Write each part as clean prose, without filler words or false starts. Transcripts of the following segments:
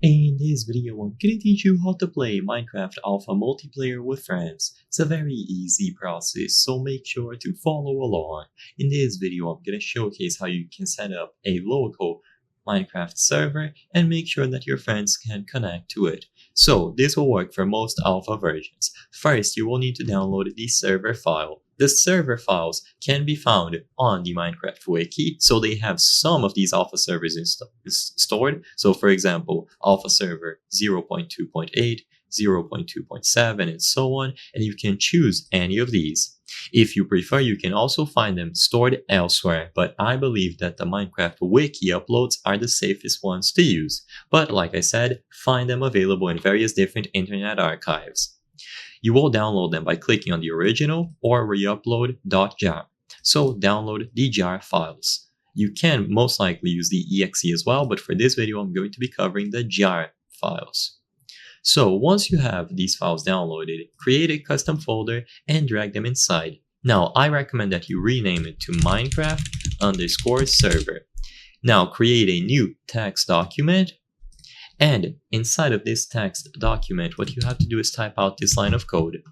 In this video, I'm gonna teach you how to play Minecraft Alpha multiplayer with friends. It's a very easy process, so make sure to follow along. In this video, I'm gonna showcase how you can set up a local Minecraft server and make sure that your friends can connect to it. So this will work for most alpha versions. First, you will need to download the server file. The server files can be found on the Minecraft wiki, so they have some of these alpha servers stored. So for example, alpha server 0.2.8, 0.2.7, and so on, and you can choose any of these. If you prefer, you can also find them stored elsewhere, but I believe that the Minecraft wiki uploads are the safest ones to use. But like I said, find them available in various different internet archives. You will download them by clicking on the original or reupload.jar. So download the jar files. You can most likely use the exe as well, but for this video I'm going to be covering the jar files. So once you have these files downloaded, create a custom folder and drag them inside. Now I recommend that you rename it to Minecraft_server. Now create a new text document, and inside of this text document what you have to do is type out this line of code.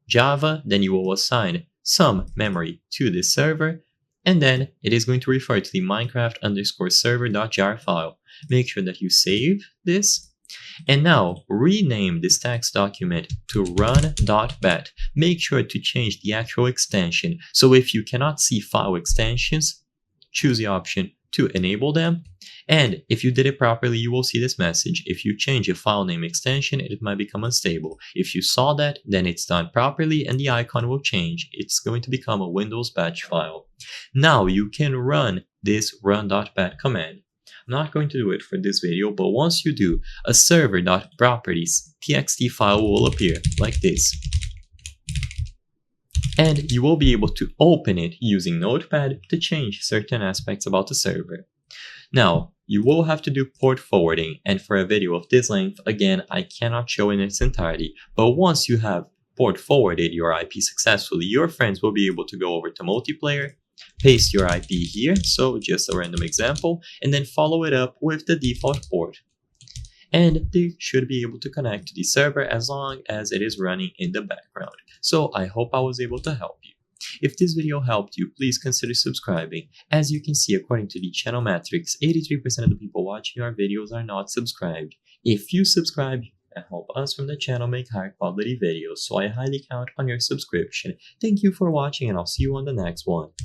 Java, then you will assign some memory to this server, and then it is going to refer to the Minecraft_server.jar file. Make sure that you save this. And now rename this text document to run.bat. Make sure to change the actual extension. So if you cannot see file extensions, choose the option to enable them. And if you did it properly, you will see this message. If you change a file name extension, it might become unstable. If you saw that, then it's done properly and the icon will change. It's going to become a Windows batch file. Now you can run this run.bat command. I'm not going to do it for this video, but once you do, a server.properties.txt file will appear like this. And you will be able to open it using Notepad to change certain aspects about the server. Now, you will have to do port forwarding, and for a video of this length, again, I cannot show in its entirety, but once you have port forwarded your IP successfully, your friends will be able to go over to multiplayer, paste your IP here, so just a random example, and then follow it up with the default port. And they should be able to connect to the server as long as it is running in the background. So I hope I was able to help you. If this video helped you, please consider subscribing. As you can see, according to the channel metrics, 83% of the people watching our videos are not subscribed. If you subscribe, and help us from the channel make higher quality videos, so I highly count on your subscription. Thank you for watching, and I'll see you on the next one.